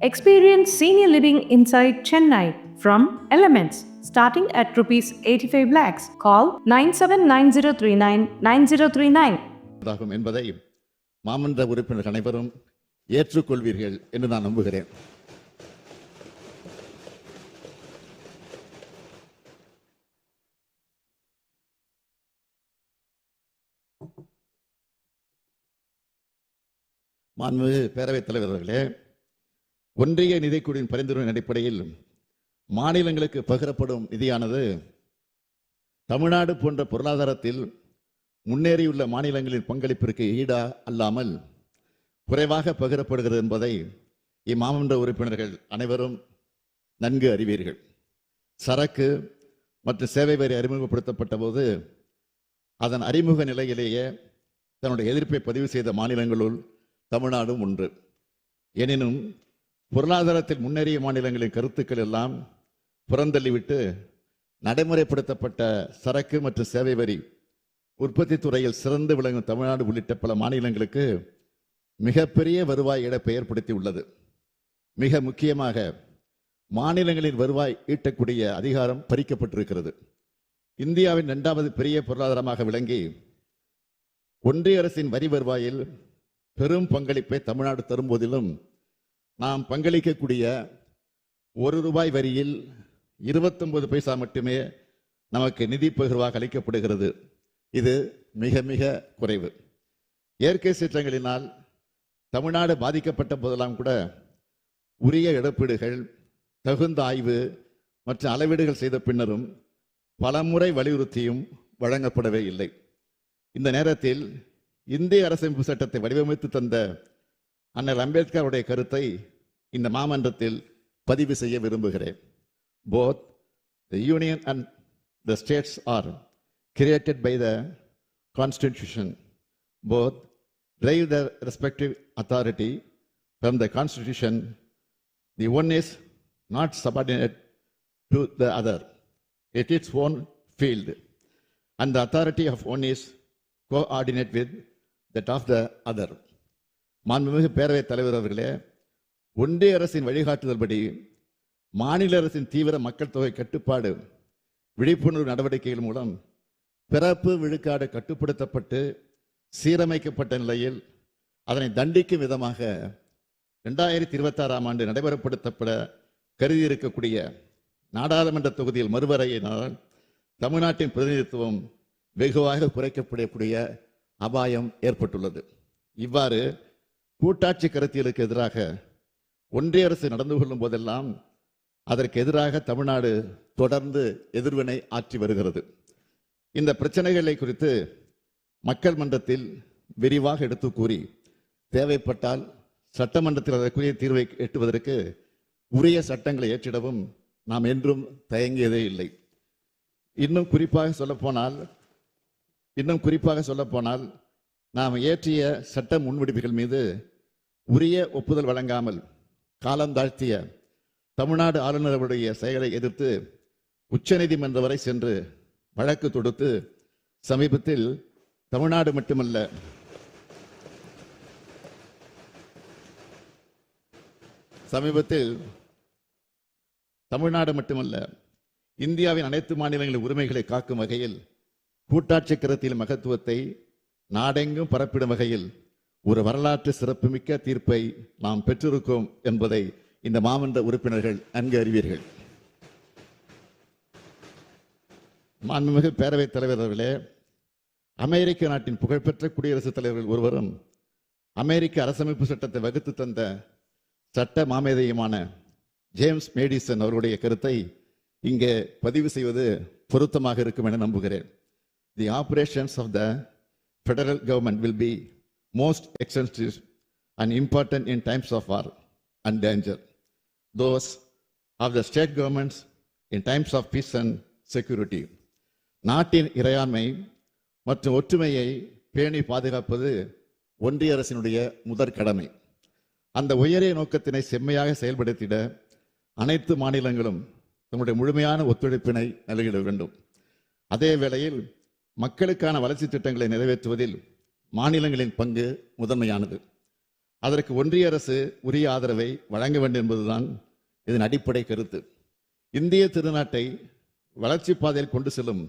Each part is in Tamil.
Experience senior living inside Chennai from Elements starting at rupees 85 lakhs. Call 9790399039. என்பதை மாமன்ற உறுப்பினர்கள் அனைவரும் ஏற்றுக்கொள்வீர்கள் என்று நான் நம்புகிறேன். மாண்புமிகு பேரவைத் தலைவர் அவர்களே, ஒன்றிய நிதிக்குழுவின் பரிந்துரையின் அடிப்படையில் மாநிலங்களுக்கு பகிரப்படும் நிதியானது தமிழ்நாடு போன்ற பொருளாதாரத்தில் முன்னேறியுள்ள மாநிலங்களின் பங்களிப்பிற்கு ஈடா அல்லாமல் குறைவாக பகிரப்படுகிறது என்பதை இம்மாமன்ற உறுப்பினர்கள் அனைவரும் நன்கு அறிவீர்கள். சரக்கு மற்றும் சேவை வரி அறிமுகப்படுத்தப்பட்ட போது அதன் அறிமுக நிலையிலேயே தன்னுடைய எதிர்ப்பை பதிவு செய்த மாநிலங்களுள் தமிழ்நாடும் ஒன்று. எனினும் பொருளாதாரத்தில் முன்னேறிய மாநிலங்களின் கருத்துக்கள் எல்லாம் புறந்தள்ளிவிட்டு நடைமுறைப்படுத்தப்பட்ட சரக்கு மற்றும் சேவை வரி உற்பத்தி துறையில் சிறந்து விளங்கும் தமிழ்நாடு உள்ளிட்ட பல மாநிலங்களுக்கு மிகப்பெரிய வருவாய் இழப்பை ஏற்படுத்தி உள்ளது. மிக முக்கியமாக மாநிலங்களின் வருவாய் ஈட்டக்கூடிய அதிகாரம் பறிக்கப்பட்டிருக்கிறது. இந்தியாவின் 2வது பெரிய பொருளாதாரமாக விளங்கி ஒன்றிய அரசின் வரி வருவாயில் பெரும் பங்களிப்பை தமிழ்நாடு தரும் போதிலும் நாம் பங்களிக்கக்கூடிய ₹1 வரியில் 29 பைசா மட்டுமே நமக்கு நிதி பகிர்வாக அளிக்கப்படுகிறது. இது மிக மிக குறைவு. இயற்கை சீற்றங்களினால் தமிழ்நாடு பாதிக்கப்பட்ட போதெல்லாம் கூட உரிய இழப்பீடுகள், தகுந்த ஆய்வு மற்றும் அளவீடுகள் செய்த பின்னரும் பலமுறை வலியுறுத்தியும் வழங்கப்படவே இல்லை. இந்த நேரத்தில் இந்திய அரசமைப்பு சட்டத்தை வடிவமைத்து தந்த அண்ணல் அம்பேத்கருடைய கருத்தை இந்த மாமன்றத்தில் பதிவு செய்ய விரும்புகிறேன். Both the union and the states are created by the Constitution. Both derive their respective authority from the Constitution. The one is not subordinate to the other. It is its own field, and the authority of one is coordinate with that of the other. மாண்புமிகு பேரவைத் தலைவர் அவர்களே, ஒன்றிய அரசின் வழிகாட்டுதல் படி மாநில அரசின் தீவிர மக்கள் தொகை கட்டுப்பாடு விழிப்புணர்வு நடவடிக்கைகள் மூலம் பிறப்பு விழுக்காடு கட்டுப்படுத்தப்பட்டு சீரமைக்கப்பட்ட நிலையில் அதனை தண்டிக்கும் விதமாக 2026ஆம் ஆண்டு நடைமுறைப்படுத்தப்பட கருதி இருக்கக்கூடிய நாடாளுமன்ற தொகுதியில் மறுவரையினால் தமிழ்நாட்டின் பிரதிநிதித்துவம் வெகுவாக குறைக்கப்படக்கூடிய அபாயம் ஏற்பட்டுள்ளது. இவ்வாறு கூட்டாட்சி கருத்தியலுக்கு எதிராக ஒன்றிய அரசு நடந்து கொள்ளும் போதெல்லாம் அதற்கு எதிராக தமிழ்நாடு தொடர்ந்து எதிர்வினை ஆற்றி வருகிறது. இந்த பிரச்சனைகளை குறித்து மக்கள் மன்றத்தில் விரிவாக எடுத்து கூறி தேவைப்பட்டால் சட்டமன்றத்தில் அதற்குரிய தீர்வை எட்டுவதற்கு உரிய சட்டங்களை ஏற்றிடவும் நாம் என்றும் தயங்கியதே இல்லை. இன்னும் குறிப்பாக சொல்லப்போனால் நாம் இயற்றிய சட்ட முன்வடிவுகள் மீது உரிய ஒப்புதல் வழங்காமல் காலந்தாழ்த்திய தமிழ்நாடு ஆளுநருடைய செயலை எதிர்த்து உச்சநீதிமன்றம் வரை சென்று வழக்கு தொடுத்து சமீபத்தில் தமிழ்நாடு மட்டுமல்ல இந்தியாவின் அனைத்து மாநிலங்களின் உரிமைகளை காக்கும் வகையில் கூட்டாட்சி கருத்தியல் மகத்துவத்தை நாடெங்கும் பரப்பிடும் வகையில் ஒரு வரலாற்று சிறப்புமிக்க தீர்ப்பை நாம் பெற்றிருக்கோம் என்பதை இந்த மாமன்ற உறுப்பினர்கள் நன்கு அறிவீர்கள். மாண்புமிகு பேரவைத் தலைவர் அவர்களே, அமெரிக்க நாட்டின் புகழ்பெற்ற குடியரசுத் தலைவர்கள் ஒருவரும் அமெரிக்க அரசமைப்பு சட்டத்தை வகுத்து தந்த சட்ட மாமேதையுமான ஜேம்ஸ் மேடிசன் அவர்களுடைய கருத்தை இங்கே பதிவு செய்வது பொருத்தமாக இருக்கும் என நம்புகிறேன். The operations of the federal government will be most extensive and important in times of war and danger. Those of the state governments in times of peace and security. நாட்டின் இறையாண்மை மற்றும் ஒற்றுமையை பேணி பாதுகாப்பது ஒன்றிய அரசினுடைய முதற் கடமை. அந்த உயரிய நோக்கத்தினை செம்மையாக செயல்படுத்திட அனைத்து மாநிலங்களும் தங்களுடைய முழுமையான ஒத்துழைப்பினை நல்கிட வேண்டும். அதே வேளையில் மக்களுக்கான வளர்ச்சி திட்டங்களை நிறைவேற்றுவதில் மாநிலங்களின் பங்கு முதன்மையானது. அதற்கு ஒன்றிய அரசு உரிய ஆதரவை வழங்க வேண்டும் என்பதுதான் இதன் அடிப்படை கருத்து. இந்திய திருநாட்டை வளர்ச்சி பாதையில் கொண்டு செல்லும்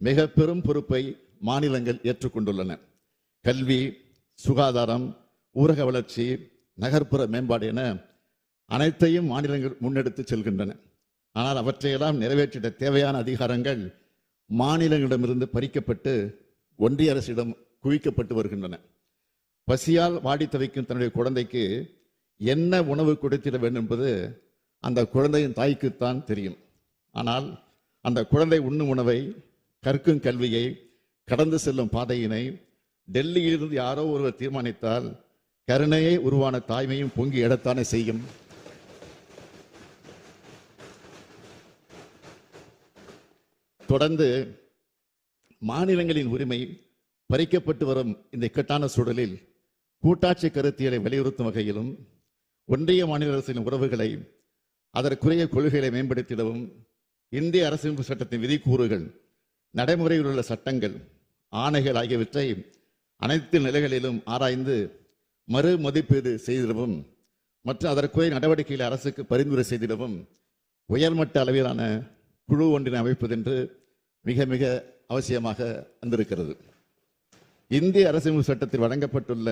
மிக பெரும் பொறுப்பை மாநிலங்கள் ஏற்றுக்கொண்டுள்ளன. கல்வி, சுகாதாரம், ஊரக வளர்ச்சி, நகர்ப்புற மேம்பாடு என அனைத்தையும் மாநிலங்கள் முன்னெடுத்து செல்கின்றன. ஆனால் அவற்றையெல்லாம் நிறைவேற்றிட தேவையான அதிகாரங்கள் மாநிலங்களிடமிருந்து பறிக்கப்பட்டு ஒன்றிய அரசிடம் குவிக்கப்பட்டு வருகின்றன. பசியால் வாடி தவிக்கும் தன்னுடைய குழந்தைக்கு என்ன உணவு கொடுத்திட வேண்டும் என்பது அந்த குழந்தையின் தாய்க்குத்தான் தெரியும். ஆனால் அந்த குழந்தை உண்ணும் உணவை, கற்கும் கல்வியை, கடந்து செல்லும் பாதையினை டெல்லியிலிருந்து யாரோ ஒருவர் தீர்மானித்தால் கருணையே உருவான தாய்மையும் பொங்கி எழத்தானே செய்யும். தொடர்ந்து மாநிலங்களின் உரிமை பறிக்கப்பட்டு வரும் இந்த இக்கட்டான சூழலில் கூட்டாட்சி கருத்தியலை வலியுறுத்தும் வகையிலும் ஒன்றிய மாநில அரசின் உறவுகளை, அதற்குரிய கொள்கைகளை மேம்படுத்திடவும் இந்திய அரசியலமைப்பு சட்டத்தின் விதிக்கூறுகள், நடைமுறையில் உள்ள சட்டங்கள், ஆணைகள் ஆகியவற்றை அனைத்து நிலைகளிலும் ஆராய்ந்து மறு மதிப்பீடு செய்திடவும் மற்றும் அதற்குரிய நடவடிக்கைகளை அரசுக்கு பரிந்துரை செய்திடவும் உயர்மட்ட அளவிலான குழு ஒன்றினை அமைப்பதென்று மிக மிக அவசியமாக வந்திருக்கிறது. இந்திய அரசியலமைப்பு சட்டத்தில் வழங்கப்பட்டுள்ள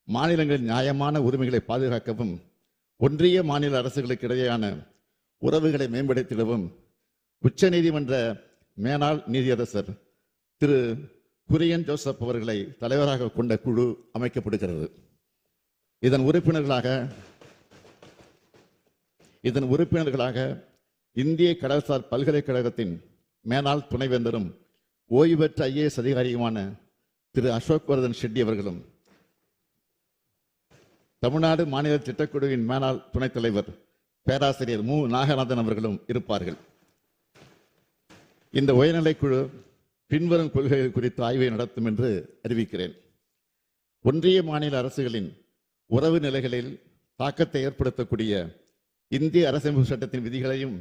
மாநிலங்களின் நியாயமான உரிமைகளை பாதுகாக்கவும் ஒன்றிய மாநில அரசுகளுக்கு இடையேயான உறவுகளை மேம்படுத்திடவும் உச்ச நீதிமன்ற மேனாள் நீதியரசர் திரு குரியன் ஜோசப் அவர்களை தலைவராக கொண்ட குழு அமைக்கப்படுகிறது. இதன் உறுப்பினர்களாக இந்திய கடல்சார் பல்கலைக்கழகத்தின் மேனாள் துணைவேந்தரும் ஓய்வு பெற்ற IAS அதிகாரியுமான திரு அசோக் வர்தன் ஷெட்டி அவர்களும், தமிழ்நாடு மாநில திட்டக்குழுவின் மேனாள் துணைத் தலைவர் பேராசிரியர் மு. நாகநாதன் அவர்களும் இருப்பார்கள். இந்த உயர்நிலைக்குழு பின்வரும் கொள்கைகள் குறித்து ஆய்வை நடத்தும் என்று அறிவிக்கிறேன். ஒன்றிய மாநில அரசுகளின் உறவு நிலைகளில் தாக்கத்தை ஏற்படுத்தக்கூடிய இந்திய அரசியலமைப்பு சட்டத்தின் விதிகளையும்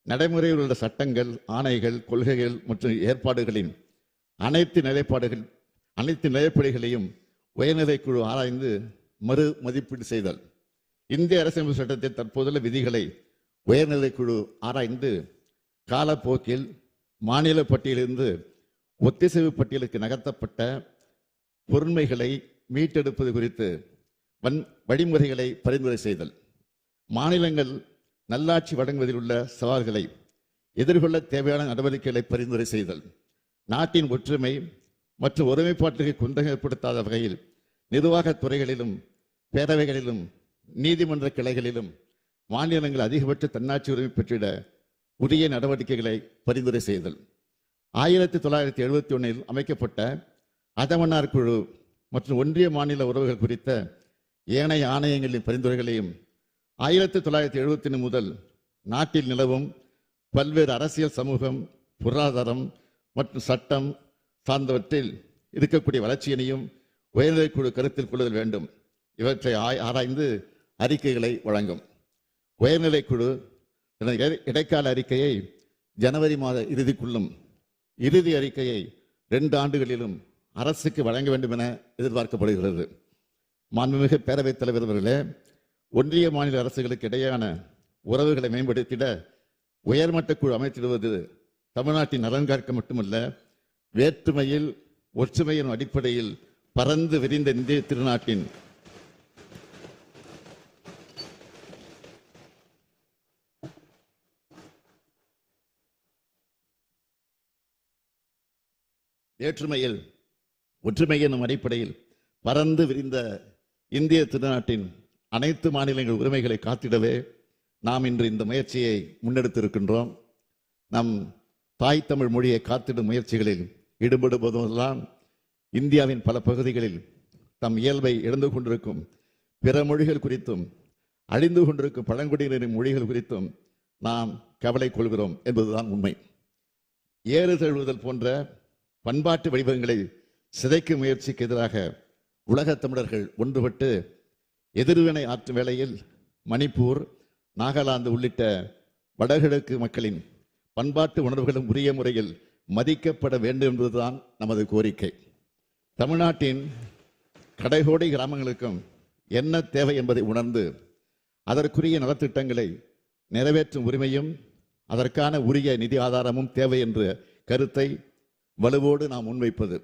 நடைமுறையில் உள்ள சட்டங்கள், ஆணைகள், கொள்கைகள் மற்றும் ஏற்பாடுகளின் அனைத்து நிலைப்பாடுகளையும் உயர்நிலைக்குழு ஆராய்ந்து மறு மதிப்பீடு செய்தல். இந்திய அரசியலமைப்பு சட்டத்தில் தற்போதுள்ள விதிகளை உயர்நிலைக்குழு ஆராய்ந்து காலப்போக்கில் மாநில பட்டியலிருந்து ஒத்திசைவு பட்டியலுக்கு நகர்த்தப்பட்ட பொருண்மைகளை மீட்டெடுப்பது குறித்து வழிமுறைகளை பரிந்துரை செய்தல். மாநிலங்கள் நல்லாட்சி வழங்குவதில் உள்ள சவால்களை எதிர்கொள்ள தேவையான நடவடிக்கைகளை பரிந்துரை செய்தல். நாட்டின் ஒற்றுமை மற்றும் ஒருமைப்பாட்டிற்கு குந்தகம் ஏற்படுத்தாத வகையில் நிர்வாகத் துறைகளிலும் பேரவைகளிலும் நீதிமன்ற கிளைகளிலும் மாநிலங்கள் அதிகபட்ச தன்னாட்சி உரிமை பெற்றிட உரிய நடவடிக்கைகளை பரிந்துரை செய்தல். 1971 அமைக்கப்பட்ட அதமன்னார் குழு மற்றும் ஒன்றிய மாநில உறவுகள் குறித்த ஏனைய ஆணையங்களின் பரிந்துரைகளையும் 1971 முதல் நாட்டில் நிலவும் பல்வேறு அரசியல், சமூகம், பொருளாதாரம் மற்றும் சட்டம் சார்ந்தவற்றில் இருக்கக்கூடிய வளர்ச்சியினையும் உயர்நிலைக்குழு கருத்தில் கொள்ளுதல் வேண்டும். இவற்றை ஆராய்ந்து அறிக்கைகளை வழங்கும். உயர்நிலைக்குழு இடைக்கால அறிக்கையை ஜனவரி மாத இறுதிக்குள்ளும், இறுதி அறிக்கையை 2 ஆண்டுகளிலும் அரசுக்கு வழங்க வேண்டும் என எதிர்பார்க்கப்படுகிறது. மாண்புமிகு பேரவைத் தலைவர் அவர்களே, ஒன்றிய மாநில அரசுகளுக்கு இடையேயான உறவுகளை மேம்படுத்திட உயர்மட்ட குழு அமைத்திடுவது தமிழ்நாட்டின் நலன் காக்க மட்டுமல்ல, வேற்றுமையில் ஒற்றுமையின் அடிப்படையில் பரந்து விரிந்த இந்திய திருநாட்டின் வேற்றுமையில் ஒற்றுமை என்னும் அடிப்படையில் பரந்து விரிந்த இந்திய திருநாட்டின் அனைத்து மாநிலங்கள் உரிமைகளை காத்திடவே நாம் இன்று இந்த முயற்சியை முன்னெடுத்திருக்கின்றோம். நம் தாய் தமிழ் மொழியை காத்திடும் முயற்சிகளில் ஈடுபடுவதெல்லாம் இந்தியாவின் பல பகுதிகளில் தம் இயல்பை இழந்து கொண்டிருக்கும் பிற மொழிகள் குறித்தும் அழிந்து கொண்டிருக்கும் பழங்குடியினரின் மொழிகள் குறித்தும் நாம் கவலை கொள்கிறோம் என்பதுதான் உண்மை. ஏறு தழுவுதல் போன்ற பண்பாட்டு வடிவங்களை சிதைக்கும் முயற்சிக்கு எதிராக உலகத் தமிழர்கள் ஒன்றுபட்டு எதிர்வினை ஆற்றும் வேளையில் மணிப்பூர், நாகாலாந்து உள்ளிட்ட வடகிழக்கு மக்களின் பண்பாட்டு உணர்வுகளும் உரிய முறையில் மதிக்கப்பட வேண்டும் என்பதுதான் நமது கோரிக்கை. தமிழ்நாட்டின் கடைகோடி கிராமங்களுக்கும் என்ன தேவை என்பதை உணர்ந்து அதற்குரிய நலத்திட்டங்களை நிறைவேற்றும் உரிமையும் அதற்கான உரிய நிதி ஆதாரமும் தேவை என்ற கருத்தை வலுவோடு நாம் முன்வைப்பது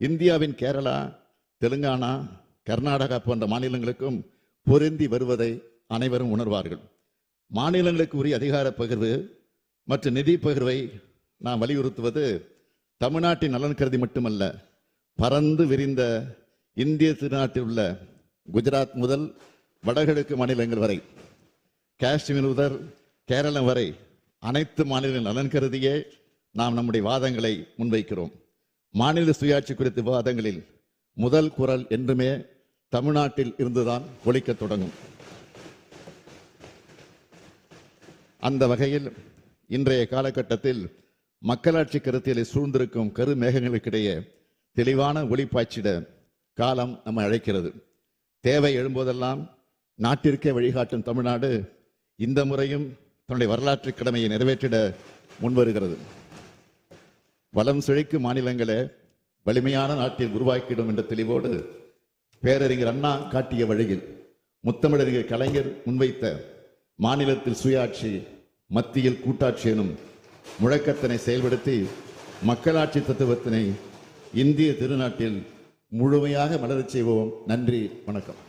இந்தியாவின் கேரளா, தெலுங்கானா, கர்நாடகா போன்ற மாநிலங்களுக்கும் பொருந்தி வருவதை அனைவரும் உணர்வார்கள். மாநிலங்களுக்கு உரிய அதிகார பகிர்வு மற்றும் நிதி பகிர்வை நாம் வலியுறுத்துவது தமிழ்நாட்டின் நலன் கருதி மட்டுமல்ல, பறந்து விரிந்த இந்திய திருநாட்டில் உள்ள குஜராத் முதல் வடகிழக்கு மாநிலங்கள் வரை, காஷ்மீர் முதல் கேரளம் வரை அனைத்து மாநிலங்களின் நலன் கருதியே நாம் நம்முடைய வாதங்களை முன்வைக்கிறோம். மாநில சுயாட்சி குறித்த விவாதங்களில் முதல் குரல் என்றுமே தமிழ்நாட்டில் இருந்துதான் ஒலிக்க தொடங்கும். அந்த வகையில் இன்றைய காலகட்டத்தில் மக்களாட்சி கருத்தியலை சூழ்ந்திருக்கும் கருமேகங்களுக்கிடையே தெளிவான ஒளிப்பாய்ச்சிட காலம் நம்மை அழைக்கிறது. தேவை எழும்போதெல்லாம் நாட்டிற்கே வழிகாட்டும் தமிழ்நாடு இந்த முறையும் தன்னுடைய வரலாற்று கடமையை நிறைவேற்றிட முன்வருகிறது. வளம் செழிக்கும் மாநிலங்களே வலிமையான நாட்டில் உருவாக்கிடும் என்ற தெளிவோடு பேரறிஞர் அண்ணா காட்டிய வழியில் முத்தமிழறிஞர் கலைஞர் முன்வைத்த மாநிலத்தில் சுயாட்சி, மத்தியில் கூட்டாட்சி எனும் முழக்கத்தினை செயல்படுத்தி மக்களாட்சி தத்துவத்தினை இந்திய திருநாட்டில் முழுமையாக மலரச் செய்வோம். நன்றி, வணக்கம்.